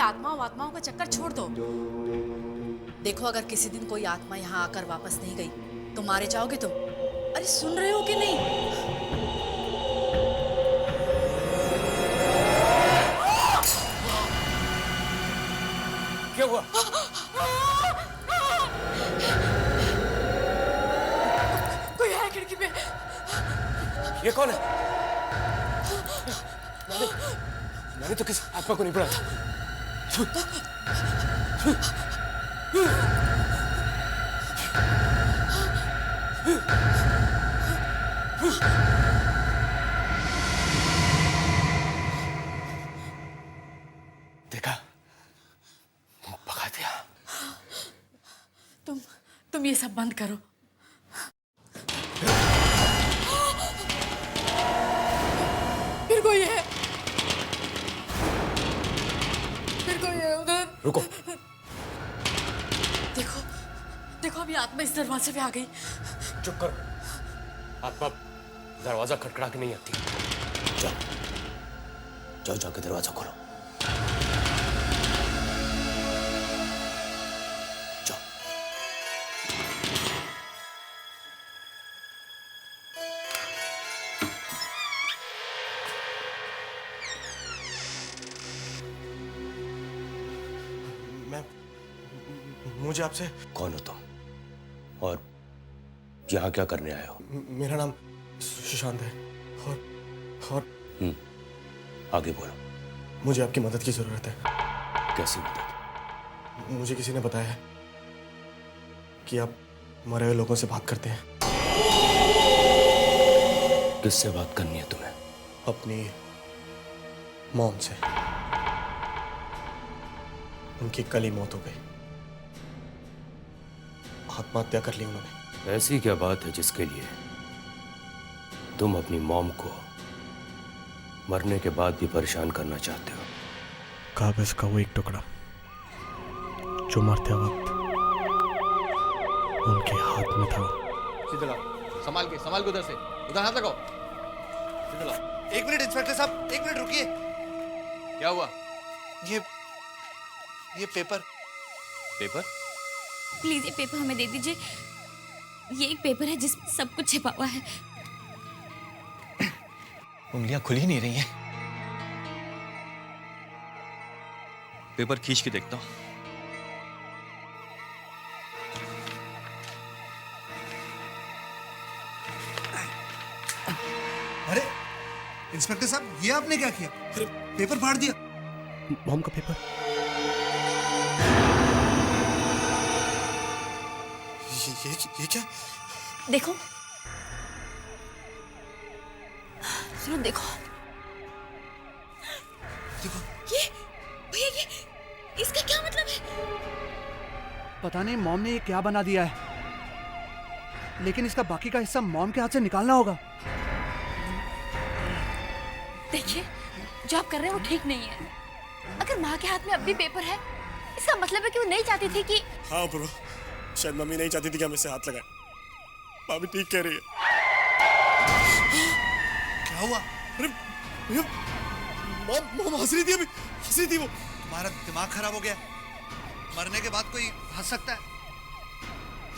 आत्माओं का चक्कर छोड़ दो। देखो, अगर किसी दिन कोई आत्मा यहाँ आकर वापस नहीं गई तो मारे जाओगे तुम। अरे सुन रहे हो कि नहीं? क्या हुआ? कोई है खिड़की पे। ये कौन है? मैंने तो किसी आत्मा को नहीं पढ़ा था। देखा, भगा दिया। तुम ये सब बंद करो। फिर कोई है, उधर। रुको। देखो अभी आत्मा इस दरवाजे पे आ गई। चुप करो। आत्मा दरवाजा खटखड़ा के नहीं आती। जाओ जाके दरवाजा खोलो। जाओ। मुझे आपसे। कौन हो तुम और यहाँ क्या करने आए हो? मेरा नाम सुशांत है और आगे बोलो। मुझे आपकी मदद की जरूरत है। कैसी मदद? मुझे किसी ने बताया है कि आप मरे हुए लोगों से बात करते हैं। किससे बात करनी है तुम्हें? अपनी मॉम से। उनकी कल ही मौत हो गई। आत्महत्या कर ली उन्होंने। ऐसी क्या बात है जिसके लिए तुम अपनी मॉम को मरने के बाद भी परेशान करना चाहते हो? कागज का वो एक टुकड़ा जो मरते वक्त उनके हाथ में था। सीधे लाओ, संभाल के उधर से, उधर हाथ लगाओ। सीधे लाओ। एक मिनट इंस्पेक्टर साहब, एक मिनट रुकिए। क्या हुआ? ये पेपर। प्लीज ये पेपर हमें दे दीजिए। ये एक पेपर है जिसमें सब कुछ छिपा हुआ है। उंगलियां खुल ही नहीं रही हैं। पेपर खींच के देखता हूं। अरे इंस्पेक्टर साहब, ये आपने क्या किया? पेपर फाड़ दिया। मॉम का पेपर। ये क्या? देखो सुनो, देखो ये भैया, ये इसका क्या मतलब है? पता नहीं मॉम ने ये क्या बना दिया है, लेकिन इसका बाकी का हिस्सा मॉम के हाथ से निकालना होगा। देखिए, जो आप कर रहे हैं वो ठीक नहीं है। अगर माँ के हाथ में अब भी पेपर है, इसका मतलब है कि वो नहीं चाहती थी कि। हाँ ब्रो, शायद मम्मी नहीं चाहती थी कि हम इससे हाथ लगाएं। भाभी ठीक कह रही है। क्या हुआ? अरे भैया, मॉम हंस रही थी, अभी हंस रही थी वो। तुम्हारा दिमाग खराब हो गया? मरने के बाद कोई हंस सकता है?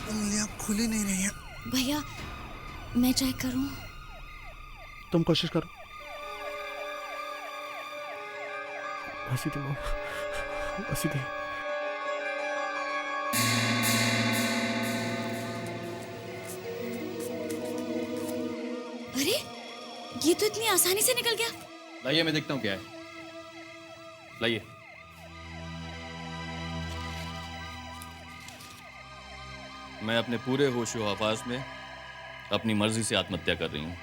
उंगलियां खुल ही नहीं रही हैं। भैया मैं चेक करूं? तुम कोशिश करो। हंसी थी मॉम, हंसी थी। अरे ये तो इतनी आसानी से निकल गया। लाइए, मैं देखता हूं क्या है। लाइए। मैं अपने पूरे होशो हवास में अपनी मर्जी से आत्महत्या कर रही हूं।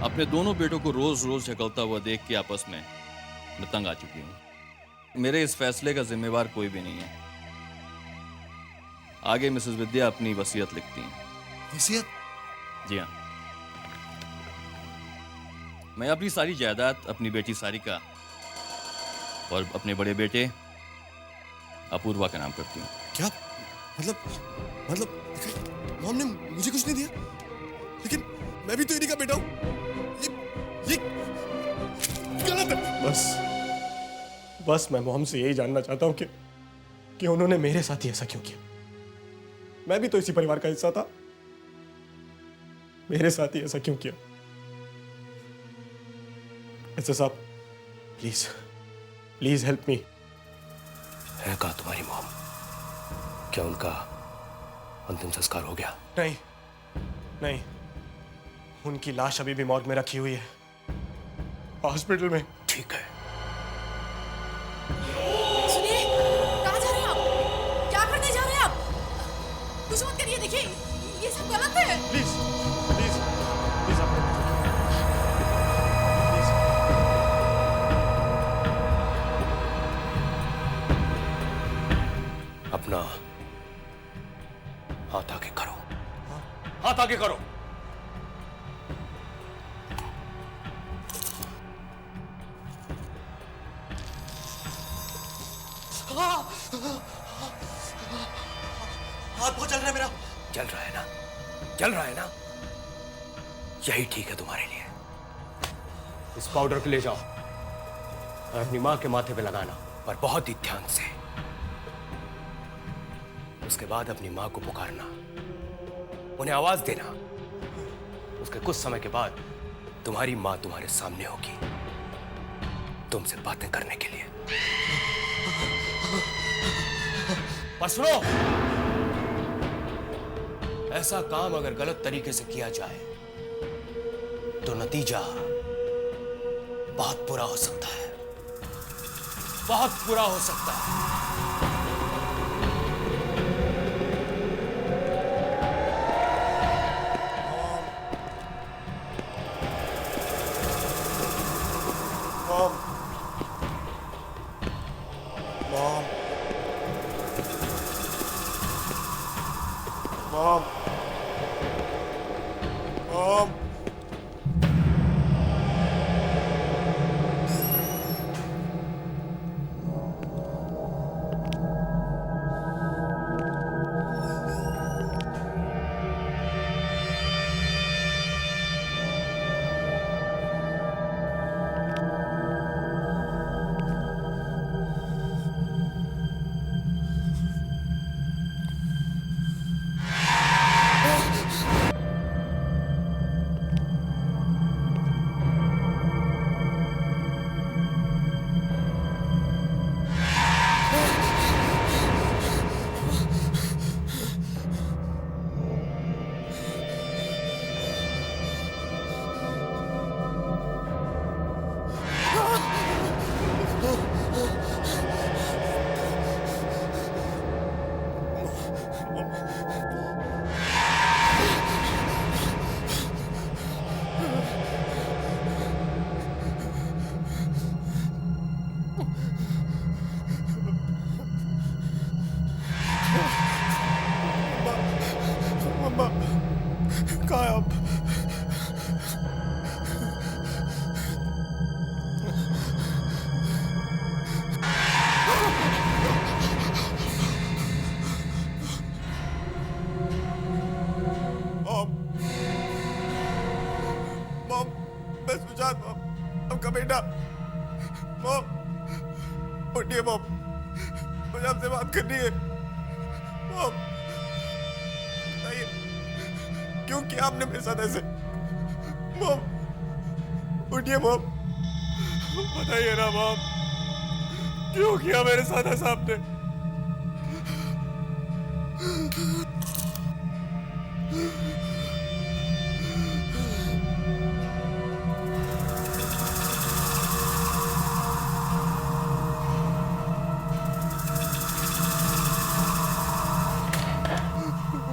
अपने दोनों बेटों को रोज रोज झकलता हुआ देख के आपस में मैं तंग आ चुकी हूं। मेरे इस फैसले का जिम्मेवार कोई भी नहीं है। आगे मिसेस विद्या अपनी वसीयत लिखती हैं। वसीयत? जी हाँ। मैं अपनी सारी जायदाद अपनी बेटी सारिका और अपने बड़े बेटे अपूर्वा का नाम करती हूँ। क्या मतलब मॉम ने मुझे कुछ नहीं दिया, लेकिन मैं भी तो इन्हीं का बेटा हूँ। ये गलत है। बस मैं मॉम से यही जानना चाहता हूँ कि उन्होंने मेरे साथ ही ऐसा क्यों किया। मैं भी तो इसी परिवार का हिस्सा था, मेरे साथ ही ऐसा क्यों किया। ऐसा साहब प्लीज प्लीज हेल्प मी। है कहाँ तुम्हारी मॉम? क्या उनका अंतिम संस्कार हो गया? नहीं नहीं, उनकी लाश अभी भी मॉर्ग में रखी हुई है, हॉस्पिटल में। ठीक है। सुनिए, कहाँ जा रहे हैं आप? क्या करने जा रहे हैं आप? कुछ मत करिए, देखिए ये सब गलत है। प्लीज प्लीज प्लीज आप प्लीज। अपना हाथ आगे करो, हाथ आगे करो। हाथ बहुत चल रहा है मेरा। चल रहा है ना? चल रहा है ना? यही ठीक है तुम्हारे लिए। इस पाउडर को ले जाओ और अपनी मां के माथे पे लगाना, पर बहुत ही ध्यान से। उसके बाद अपनी मां को पुकारना, उन्हें आवाज देना। उसके कुछ समय के बाद तुम्हारी मां तुम्हारे सामने होगी, तुमसे बातें करने के लिए। पर सुनो, ऐसा काम अगर गलत तरीके से किया जाए तो नतीजा बहुत बुरा हो सकता है, बहुत बुरा हो सकता है। Mom mom mom mom. मम्मा कहाँ है आप? मॉम मॉम, मैं सुजात मॉम, आपका बेटा। मॉम उठिए मॉम, मुझे आपसे बात करनी है। मॉम बताइए क्यों किया आपने मेरे साथ ऐसे? मॉम उठिए मॉम, बताइए ना मॉम, क्यों किया मेरे साथ ऐसा आपने?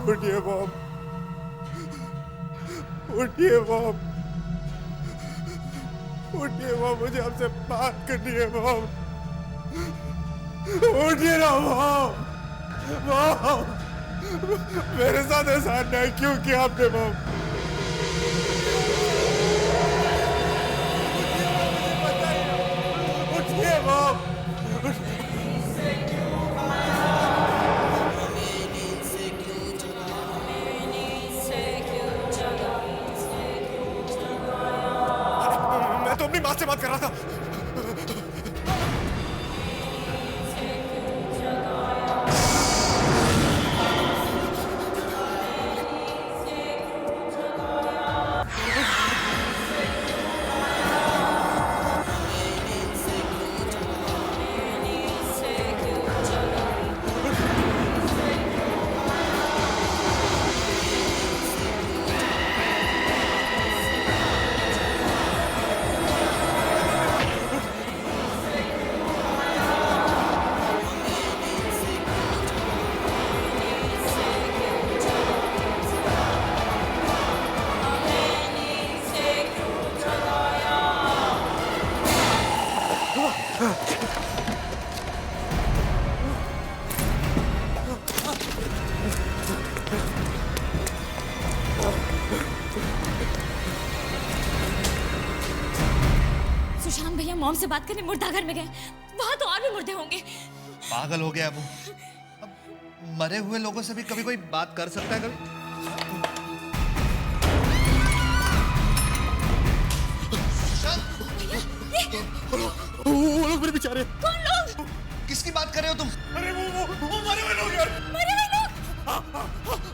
उठिए मॉम, उठिए मॉम, उठिए मॉम, मुझे आपसे बात करनी है मॉम। उठिए ना मॉम, मॉम मेरे साथ ऐसा अन्याय क्यों किया आपने मॉम? उठिए मॉम। मैं तो अपनी बात से बात कर रहा था। सुशांत भैया मॉम से बात करने मुर्दाघर में गए। वहां तो और भी मुर्दे होंगे। पागल हो गया वो। अब मरे हुए लोगों से भी कभी कोई बात कर सकता है कभी? वो लोग मेरे बेचारे। कौन लोग? किसकी बात कर रहे हो तुम? अरे वो मरे हुए लोग यार। मरे हुए लोग?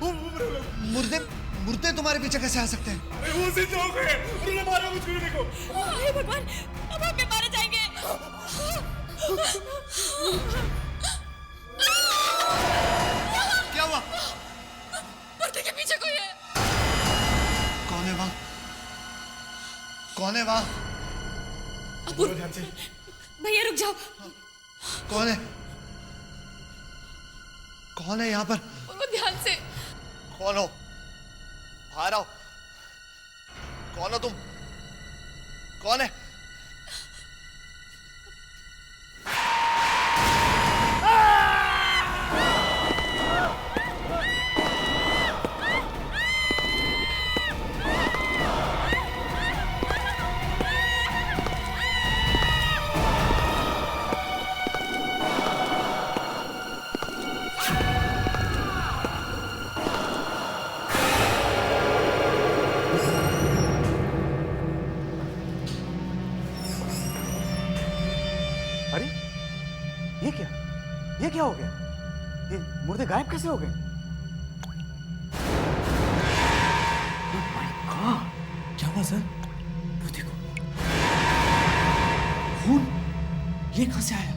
वो मरे हुए लोग। मुर्दे मुर्दे तुम्हारे पीछे कैसे आ सकते हैं? अरे वो उसी चौक है। उन्होंने मारा मुझको, देखो। हे भगवान, अब हम भी मारे जाएंगे। क्या हुआ? मुर्दे के पीछे कोई है। कौन है वहां? कौन है वहां? अपूर्व, भैया रुक जाओ। कौन है? कौन है यहाँ पर? वो ध्यान से। कौन हो? बाहर आओ। कौन हो तुम? कौन है? अरे ये क्या हो गया? ये मुर्दे गायब कैसे हो गए? Oh my God! क्या हुआ सर? वो देखो, खून ये कहां से आया?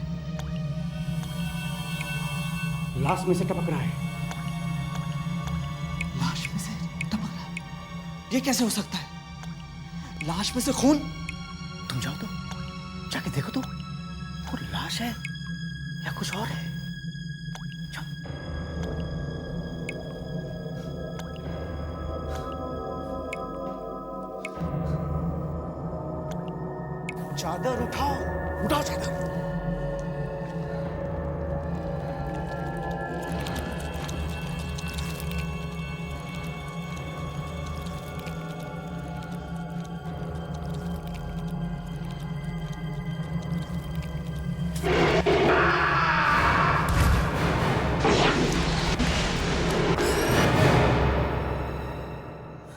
लाश में से टपक रहा है। लाश में से टपक रहा है? ये कैसे हो सकता है? लाश में से खून? तुम जाओ तो, जाके देखो तो, वो लाश है या कुछ और है? चादर उठाओ, उठाओ चादर।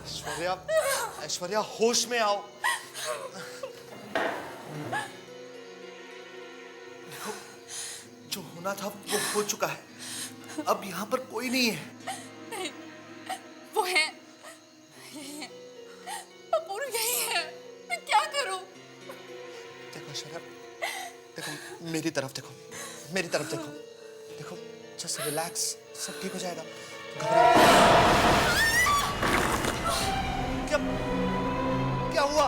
ऐश्वर्या, ऐश्वर्या होश में आओ। देखो, जो होना था वो हो चुका है। अब यहाँ पर कोई नहीं है। नहीं, वो है, यही है, अपूर्व यही है। मैं क्या करूं? देखो ऐश्वर्या, देखो मेरी तरफ देखो, मेरी तरफ देखो, देखो जस्ट रिलैक्स, सब ठीक हो जाएगा। घबराओ। क्या क्या हुआ?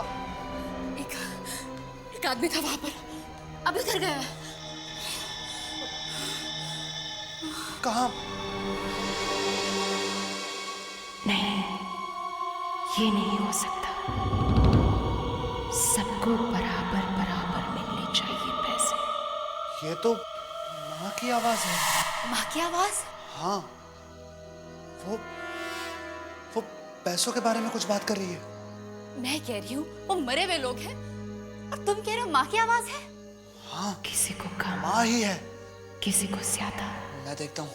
एक आदमी था वहां पर, अब इधर गया है। कहाँ? नहीं, ये नहीं हो सकता। सबको बराबर बराबर मिलने चाहिए पैसे। ये तो माँ की आवाज है। माँ की आवाज? हाँ, वो पैसों के बारे में कुछ बात कर रही है। मैं कह रही हूँ वो मरे हुए लोग हैं और तुम कह रहे हो माँ की आवाज है। हाँ, किसी को कम, माँ ही है। किसी को ज्यादा। मैं देखता हूँ।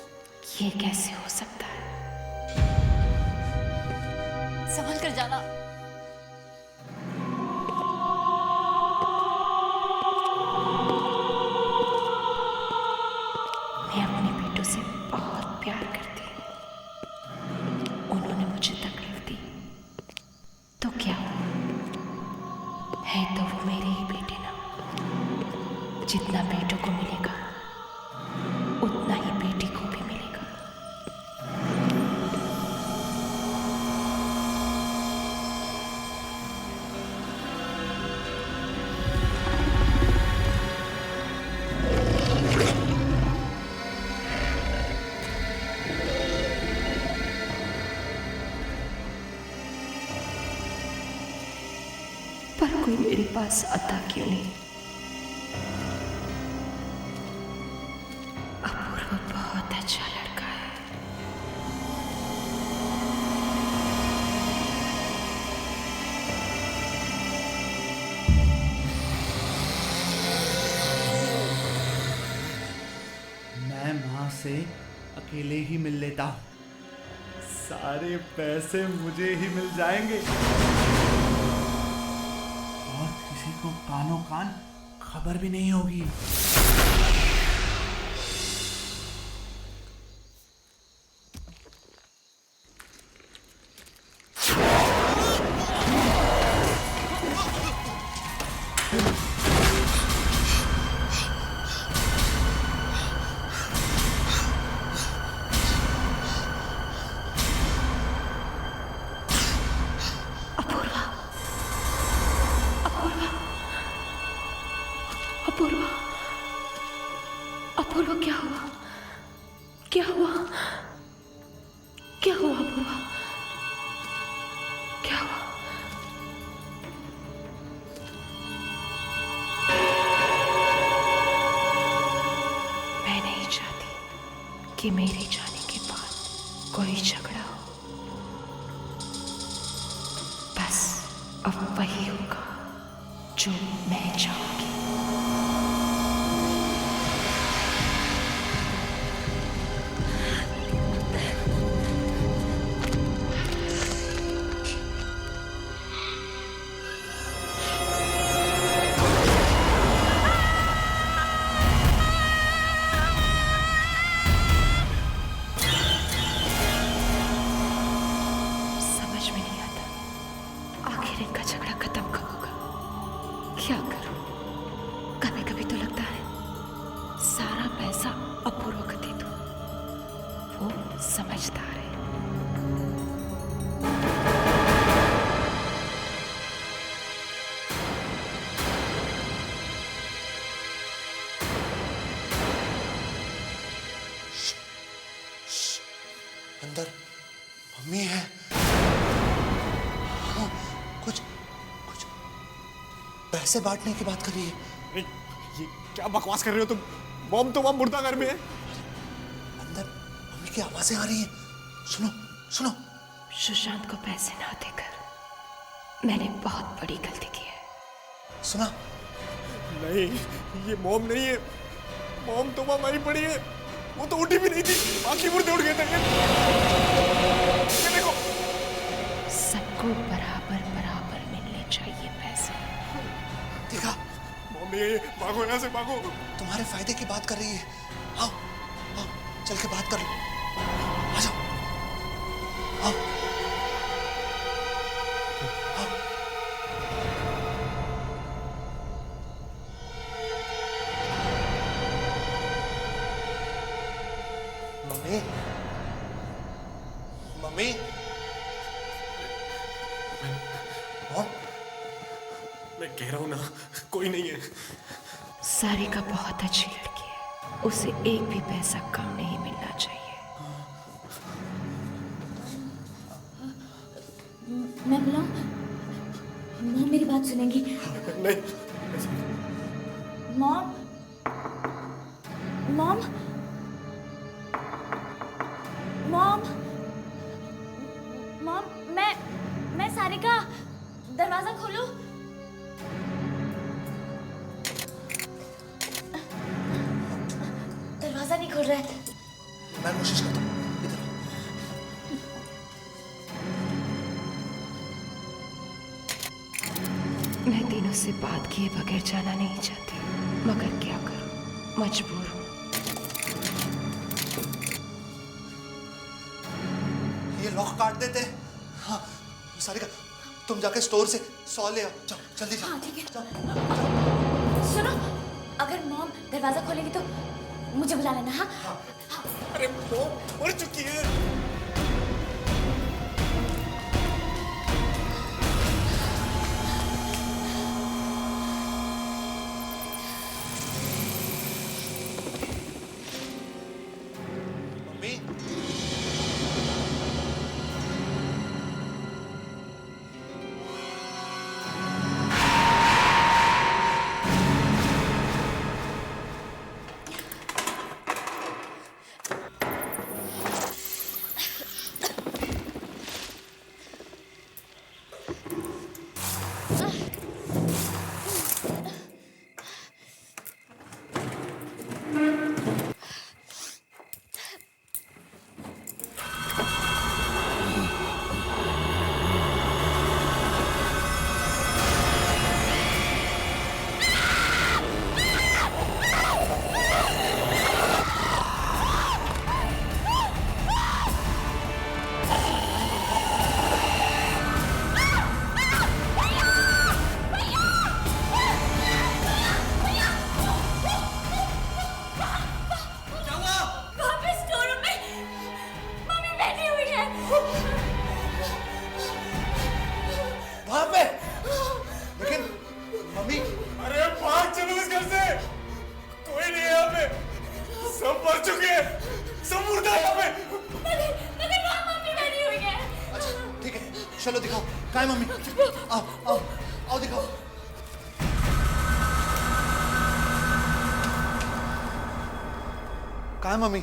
ये कैसे हो सकता है? संभल कर जाना। मैं अपने बेटों से बहुत प्यार करती हूँ। उन्होंने मुझे तकलीफ दी तो क्या हुआ? है तो वो मेरे ही बेटे ना। जितना बेटों को मिलेगा उतना ही बेटी को भी मिलेगा। पर कोई मेरे पास आता क्यों नहीं? अच्छा लड़का है। मैं माँ से अकेले ही मिल लेता हूँ, सारे पैसे मुझे ही मिल जाएंगे और किसी को कानों कान खबर भी नहीं होगी। अपूर्वा, अपूर्वा क्या हुआ? क्या हुआ? क्या हुआ अपूर्वा? क्या हुआ? मैं नहीं चाहती कि मेरे जाने के बाद कोई झगड़ा हो। बस अब वही होगा जो मैं चाहूंगी। समझ में नहीं आता आखिर इनका झगड़ा खत्म कब होगा। क्या करूं? कभी कभी तो लगता है सारा पैसा अपूर्वा को दे दूं, वो समझदार है। अंदर मम्मी है। हाँ, कुछ कुछ पैसे बांटने की बात कर रही है। अरे ये क्या बकवास कर रहे हो तुम? मॉम तो वहां मुर्दा घर में है। अंदर मम्मी की आवाजें आ रही हैं। सुनो सुनो। सुशांत को पैसे ना देकर मैंने बहुत बड़ी गलती की है। सुना? नहीं, ये मॉम नहीं है। मॉम तो वहां मरी पड़ी है। वो तो उठी भी नहीं थी, बाकी मुर्दे उठ गए थे। ये देखो। सबको बराबर बराबर मिलने चाहिए पैसे। देखा? मॉम नहीं है, भागो यहाँ से भागो। तुम्हारे फायदे की बात कर रही है। आओ आओ चल के बात कर लो। आ जाओ। आओ आओ। मम्मी मम्मी मॉम, मैं कह रहा हूँ ना, कोई नहीं है। सारिका बहुत अच्छी लड़की है, उसे एक भी पैसा कम नहीं मिलना चाहिए। मैं बुलाऊं? मॉम मेरी बात सुनेंगी। नहीं, मॉम, मॉम, मॉम, मॉम, मैं सारिका, दरवाजा खोलो। दरवाजा नहीं खुल रहा है। मैं कोशिश करता हूँ। इधर मैं दिनों से बात किए बगैर जाना नहीं चाहती, मगर क्या करूं, मजबूर हूं। ये लॉक काट देते। हाँ सारिका, तुम जाके स्टोर से 100 ले आओ। जाओ जल्दी जाओ। हाँ ठीक है। जाओ। सुनो, अगर मॉम दरवाजा खोलेगी तो मुझे बुला लेना। हाँ हाँ। अरे मॉम मर चुकी है। मम्मी कहाँ है मम्मी? आओ आओ आओ दिखाओ। कहाँ है मम्मी?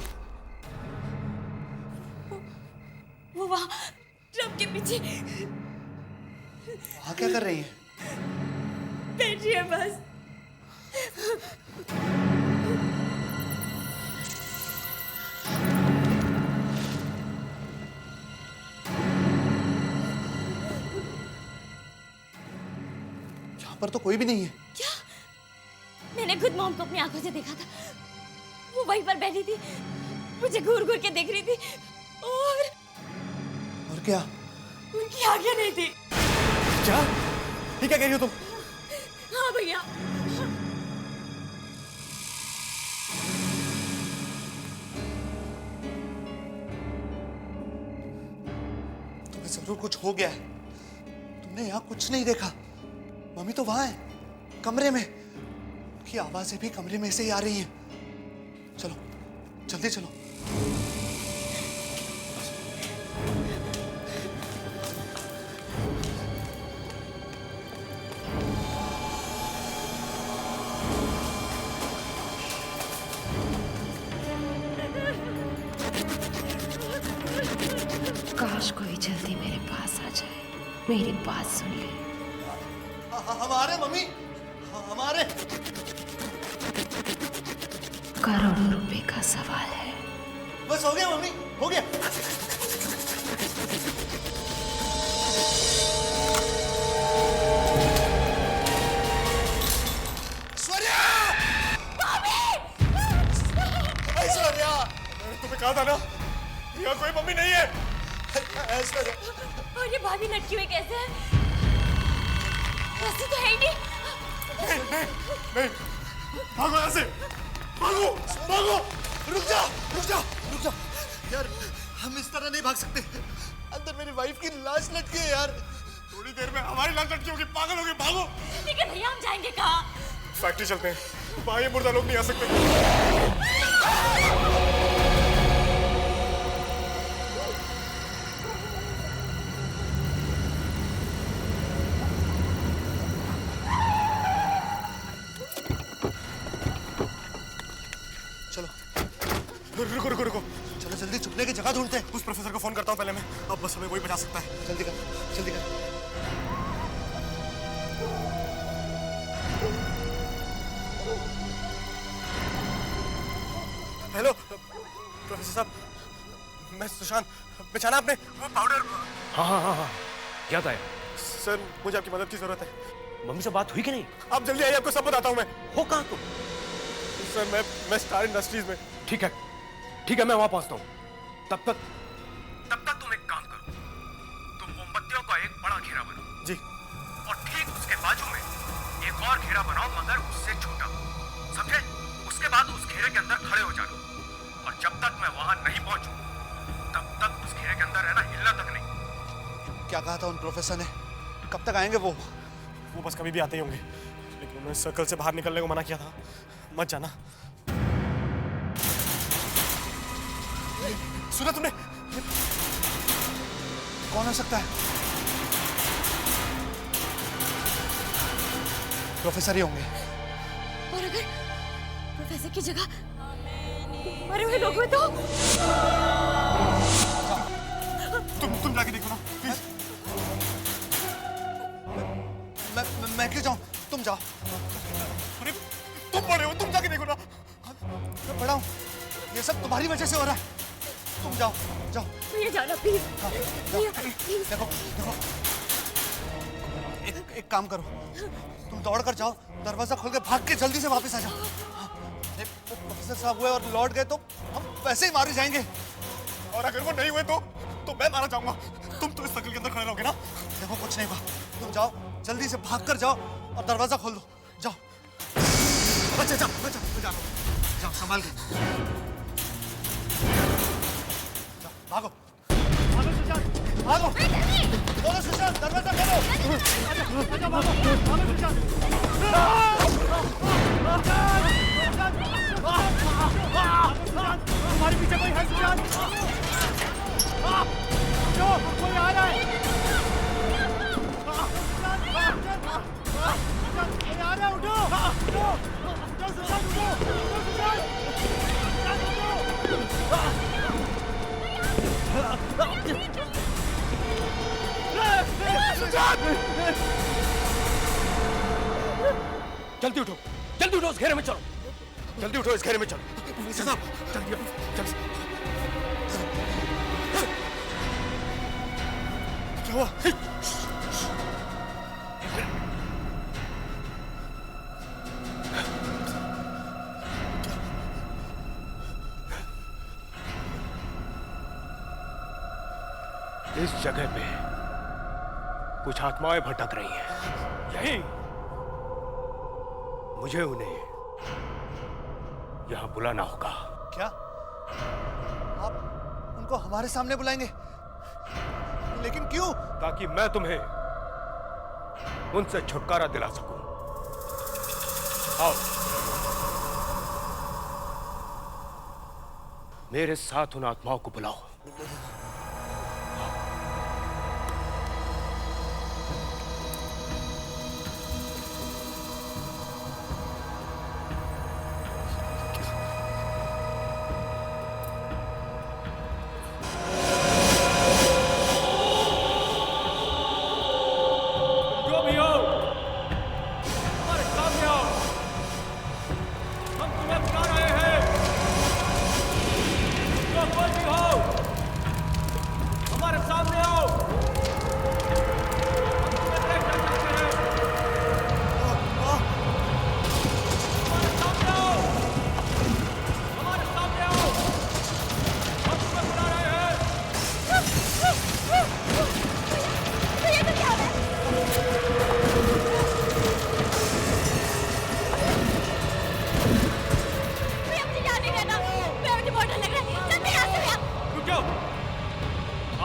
वो वहाँ ट्रक के पीछे वहाँ क्या कर रही है? बैठी है बस। यहाँ पर तो कोई भी नहीं है। क्या? मैंने खुद मॉम को अपनी आंखों से देखा था। वो वहीं पर बैठी थी, मुझे घूर घूर के देख रही थी और क्या? उनकी आंखें नहीं थी। क्या? ये क्या कह रही हो तुम? हाँ भैया। तुम्हें जरूर कुछ हो गया है। तुमने यहाँ कुछ नहीं देखा। मम्मी तो वहां है, कमरे में। उनकी आवाजें भी कमरे में से ही आ रही हैं। चलो जल्दी चलो। काश कोई जल्दी मेरे पास आ जाए, मेरी बात सुन ले। हमारे मम्मी, हमारे करोड़ों रुपए का सवाल है। बस हो गया मम्मी, हो गया। ऐश्वर्या! ऐश्वर्या! मैंने तुम्हें कहा था ना, यहाँ कोई मम्मी नहीं है। ऐश्वर्या! और ये भाभी लटकी हुई कैसे है? वैसे तो है ही नहीं। नहीं, भागो यहाँ से, भागो, भागो। रुक जा, रुक जा, रुक जा। यार, हम इस तरह नहीं भाग सकते। अंदर मेरी वाइफ की लाश लटकी है यार। थोड़ी देर में हमारी लाश लटकी होगी, पागल होगी, भागो। लेकिन भैया हम जाएंगे कहाँ? फैक्ट्री चलते हैं, वहाँ ये मुर्दा लोग नहीं आ सकते। रुको रुको रुको, चलो जल्दी छुपने की जगह ढूंढते हैं। उस प्रोफेसर को फोन करता हूँ पहले मैं, अब बस हमें वही बचा सकता है। जल्दी कर, जल्दी कर। हेलो प्रोफेसर साहब, मैं सुशांत। पहचाना आपने वो पाउडर? हाँ क्या था? सर मुझे आपकी मदद की जरूरत है। मम्मी से बात हुई कि नहीं? आप जल्दी आइए, आपको सब बताता हूँ मैं। हो कहाँ तुम? सर मैं स्टार इंडस्ट्रीज में। ठीक है मैं वहां पहुंचता हूँ। तब तक तुम एक काम करो, तुम मोमबत्तियों का एक बड़ा घेरा बनाओ जी, और ठीक उसके बाजू में एक और घेरा बनाओ, मगर उससे छोटा, समझे? उसके बाद उस घेरे के अंदर खड़े हो जाना, और जब तक मैं वहां नहीं पहुंचूं तब तक उस घेरे के अंदर रहना, हिलना तक नहीं। क्या कहा था उन प्रोफेसर ने? कब तक आएंगे वो? वो बस कभी भी आते ही होंगे, लेकिन उन्होंने सर्कल से बाहर निकलने को मना किया था। मत जाना। सुना तुमने? कौन हो सकता है? प्रोफेसर ही होंगे। और अगर प्रोफेसर की जगह मरे हुए लोग हुए तो? तुम जाके देखो ना प्लीज। मैं क्यों जाऊं? तुम जाओ। अरे तुम बड़े हो, तुम जाके देखो ना। मैं बड़ा हूं, ये सब तुम्हारी वजह से हो रहा है। तुम जाओ, जाओ। भैया जाना प्लीज। देखो देखो, एक काम करो, तुम दौड़ कर जाओ, दरवाजा खोल के भाग के जल्दी से वापस आ जाओ। वो प्रोफेसर साहब हुए और लौट गए तो हम वैसे ही मारे जाएंगे। और अगर वो नहीं हुए तो मैं मारा जाऊंगा। तुम तो इस सर्कल के अंदर खड़े रहोगे ना? देखो कुछ नहीं हुआ, तुम जाओ, जल्दी से भाग कर जाओ और दरवाजा खोल दो। जाओ। अच्छा जाओ, जाओ संभाल के भागो, भागो सुशांत, भागो, बोलो सुशांत, दरवाजा खोलो। आजा, भागो, भागो सुशांत। हमारे पीछे कोई है सुशांत? जो कोई आ रहा है। जल्दी उठो, जल्दी उठो, इस घेरे में चलो, जल्दी उठो, इस घेरे में चलो। साहब जल्दी जल्दी। क्या हुआ? इस जगह पे कुछ आत्माएं भटक रही हैं। यही मुझे उन्हें यहां बुलाना होगा। क्या आप उनको हमारे सामने बुलाएंगे? लेकिन क्यों? ताकि मैं तुम्हें उनसे छुटकारा दिला सकूं। आओ, मेरे साथ उन आत्माओं को बुलाओ।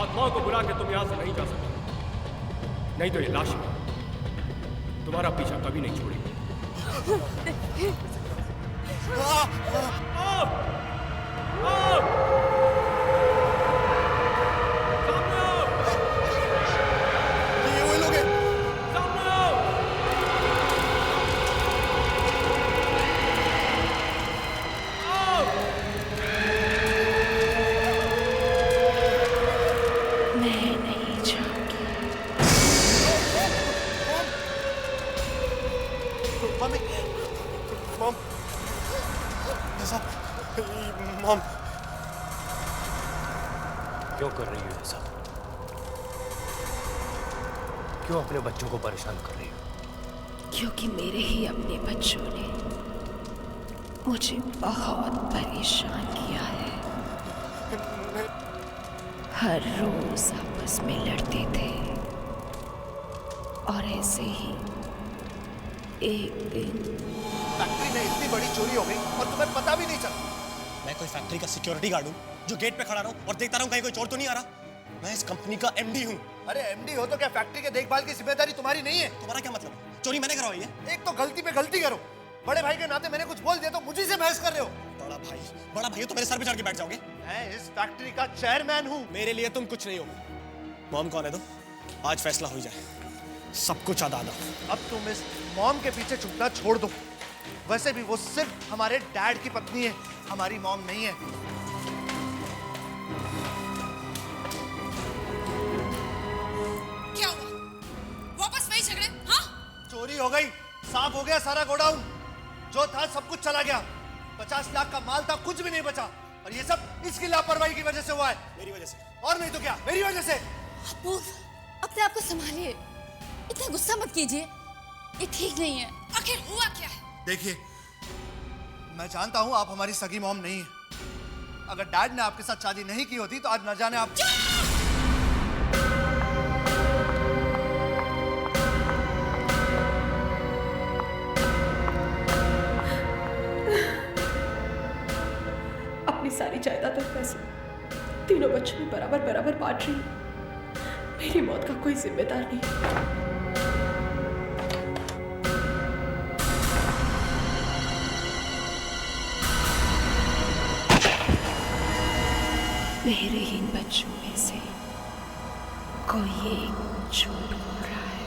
आत्माओं को बुला के तुम यहां से नहीं जा सकते, नहीं तो ये लाश तुम्हारा पीछा कभी नहीं छोड़ेगी। ये वही लोग हैं। मैं नहीं जाऊंगी। मम्मी, मॉम, मॉम, क्यों कर रही हो ये सब? क्यों अपने बच्चों को परेशान कर रही हो? क्योंकि मेरे ही अपने बच्चों ने मुझे बहुत परेशान किया है। हर रोज आपस में लड़ते थे और ऐसे ही एक दिन फैक्ट्री में इतनी बड़ी चोरी हो गई और तुम्हें पता भी नहीं चला। मैं कोई फैक्ट्री का सिक्योरिटी गार्ड हूँ जो गेट पे खड़ा रहूं और देखता रहूं कहीं कोई चोर तो नहीं आ रहा? मैं इस कंपनी का एमडी हूँ। अरे एमडी हो तो क्या फैक्ट्री के देखभाल की जिम्मेदारी तुम्हारी नहीं है? तुम्हारा क्या मतलब? चोरी मैंने करवाई है? एक तो गलती पे गलती करो, बड़े भाई के नाते मैंने कुछ बोल दिया तो मुझे से बहस कर रहे हो। बड़ा भाई तो मेरे सर पे चढ़ के बैठ जाओगे? मैं इस फैक्ट्री का चेयरमैन हूँ। मेरे लिए तुम कुछ नहीं हो। मॉम कौन है तो आज फैसला हो जाए, सब कुछ अदा अदा। अब तुम इस मॉम के पीछे छुपना छोड़ दो। वैसे भी वो सिर्फ हमारे डैड की पत्नी है, हमारी मॉम नहीं है। क्या हुआ? वापस वही झगड़े? हाँ? चोरी हो गई, साफ हो गया सारा गोडाउन, जो था सब कुछ चला गया। 50 लाख का माल था, कुछ भी नहीं बचा, और ये सब इसकी लापरवाही की वजह से हुआ है। मेरी वजह से? और नहीं तो क्या, मेरी वजह से। अपूर्व, अपने आप को संभालिए, इतना गुस्सा मत कीजिए, ये ठीक नहीं है। आखिर हुआ क्या है? देखिए, मैं जानता हूं आप हमारी सगी मॉम नहीं है। अगर डैड ने आपके साथ शादी नहीं की होती तो आज न जाने आप। अपनी सारी जायदाद और पैसे तीनों बच्चों में बराबर बराबर बांट रही हूँ। मेरी मौत का कोई जिम्मेदार नहीं। मेरे इन बच्चों में से कोई एक झूठ बोल रहा है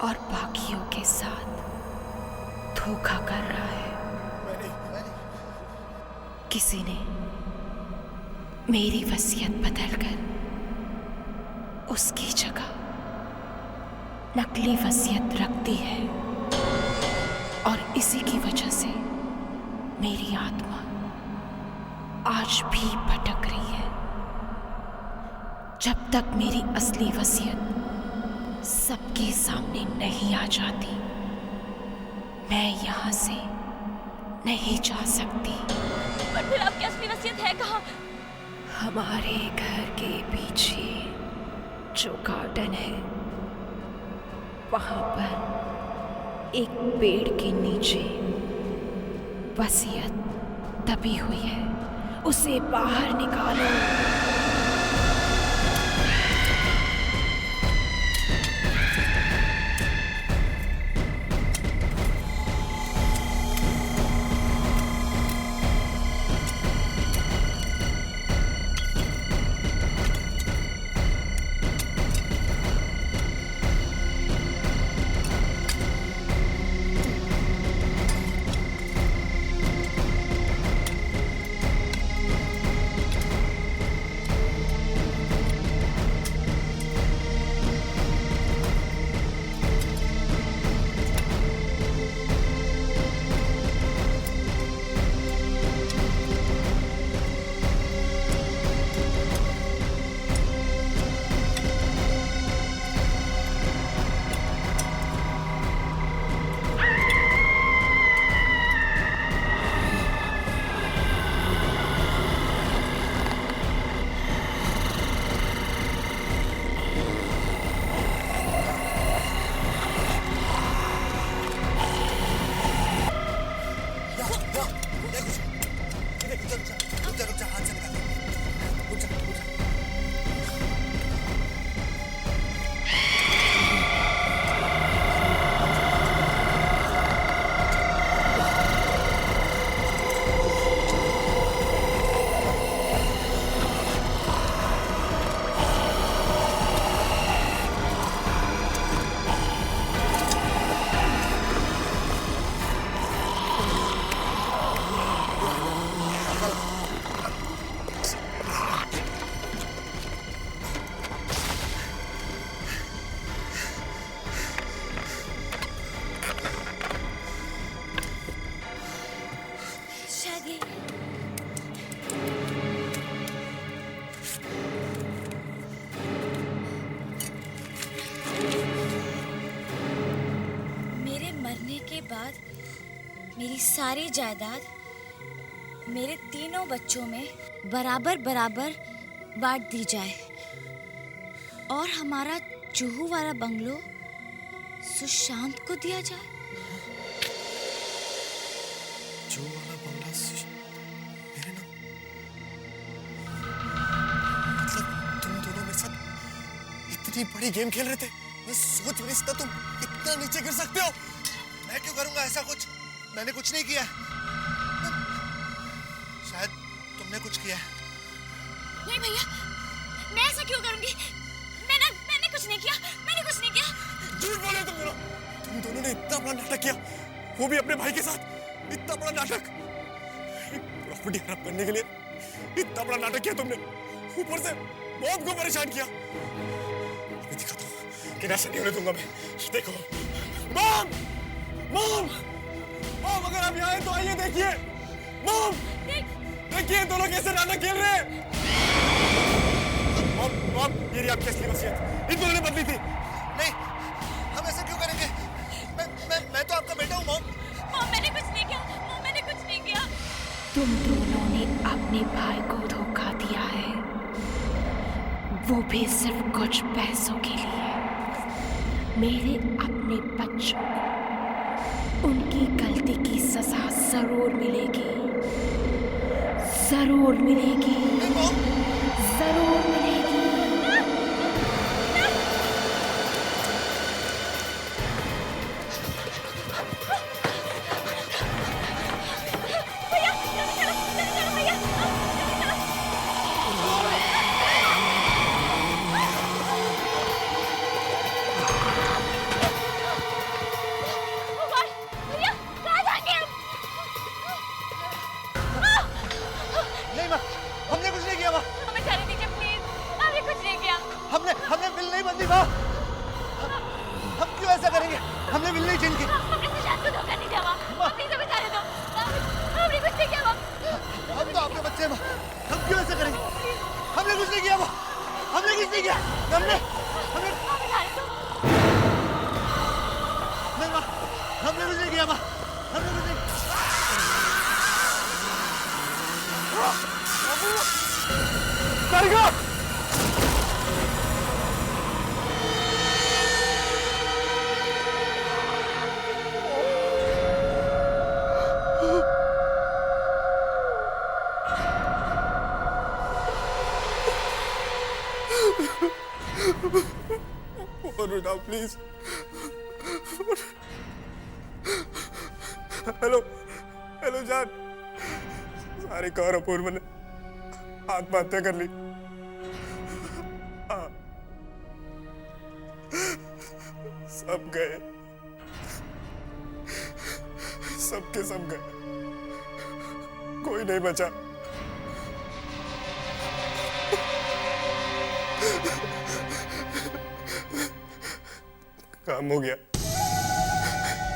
और बाकी लड़कियों के साथ धोखा कर रहा है। किसी ने मेरी वसीयत बदलकर उसकी जगह नकली वसीयत रख दी है और इसी की वजह से मेरी आत्मा आज भी भटक रही है। जब तक मेरी असली वसीयत सबके सामने नहीं आ जाती, मैं यहाँ से नहीं जा सकती। पर फिर आपकी असली वसीयत है कहाँ? हमारे घर के पीछे जो गार्डन है, वहां पर एक पेड़ के नीचे वसीयत दबी हुई है। उसे बाहर निकालो। बाद मेरी सारी जायदाद मेरे तीनों बच्चों में बराबर बराबर बांट दी जाए और हमारा जुहू वाला बंगलो सुशांत को दिया जाए। जुहू वाला बंगला मेरे नाम? मतलब तुम दोनों मेरे साथ इतनी बड़ी गेम खेल रहे थे? मैं सोच भी नहीं सकता तुम इतना नीचे गिर सकते हो। मैं क्यों करूंगा ऐसा कुछ? मैंने कुछ नहीं किया। शायद तुमने कुछ किया है। नहीं भैया, मैं ऐसा क्यों करूंगी? मैंने कुछ नहीं किया। मैंने कुछ नहीं किया। झूठ बोले तुम दोनों ने इतना बड़ा नाटक किया, वो भी अपने भाई के साथ। इतना बड़ा नाटक, प्रॉपर्टी खराब करने के लिए इतना बड़ा नाटक किया तुमने। ऊपर से मॉम को परेशान किया। अभी दिखाता हूँ कि ऐसा नहीं होने दूंगा मैं। देखो मॉम, मॉम, मॉम, अगर आप यहाँ हैं तो आइए देखिए। मॉम, देखिए दोनों कैसे नाटक खेल रहे हैं। मॉम, मॉम, ये रही आपकी असली वसीयत। इन दोनों ने बदली थी। नहीं, हम ऐसा क्यों करेंगे? मैं तो आपका बेटा हूँ मॉम। मॉम, मैंने कुछ नहीं किया। मॉम, मैंने कुछ नहीं किया। तुम दोनों ने अपने भाई को धोखा दिया है, वो भी सिर्फ कुछ पैसों के लिए। मेरे अपने बच्चों को उनकी गलती की सजा जरूर मिलेगी, जरूर मिलेगी, जरूर मिलेगी। हमने कुछ नहीं किया माँ, हमने कुछ नहीं। फोन उठाओ प्लीज। हेलो हेलो जान, सारे कौर अपूर्व ने आत्महत्या कर ली। हाँ। सब गए, सबके सब गए, कोई नहीं बचा। काम हो गया,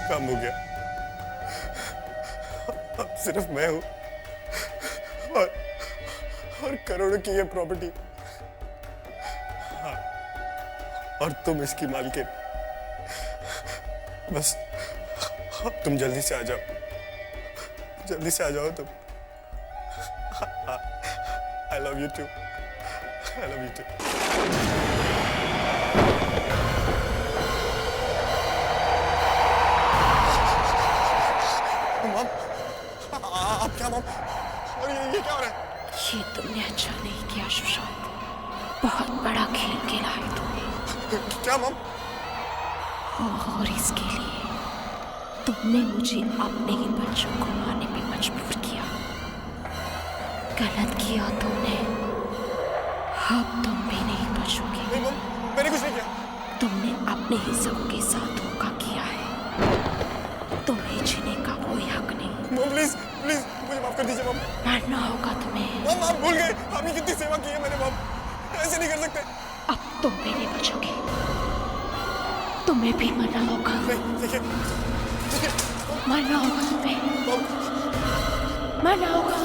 काम हो गया। अब सिर्फ मैं हूं और करोड़ों की ये प्रॉपर्टी। हाँ, और तुम इसकी मालकिन। बस अब तुम जल्दी से आ जाओ, जल्दी से आ जाओ तुम। I love you too. I love you too. आप क्या मॉम? और ये क्या हो रहा है? ये तुमने अच्छा नहीं किया सुशांत, बहुत बड़ा खेल खेला है तुमने। क्या मॉम? और इसके लिए तुमने मुझे अपने ही बच्चों को मारने पे मजबूर किया। गलत किया तुमने, अब तुम भी नहीं बचोगे। नहीं मॉम, मैंने कुछ नहीं किया। तुमने अपने ही सबके साथ धोखा किया है, तुम्हें जीने का कोई हक नहीं। मॉम प्लीज प्लीज मुझे माफ कर दीजिए मॉम। मरना होगा तुम्हें। मॉम आप भूल गए, आपने कितनी सेवा की है मैंने मॉम, ऐसे नहीं कर सकते। अब तुम भी नहीं बचोगे, तुम्हें भी मरना होगा। नहीं देखिए, मरना होगा तुम्हें, मरना होगा।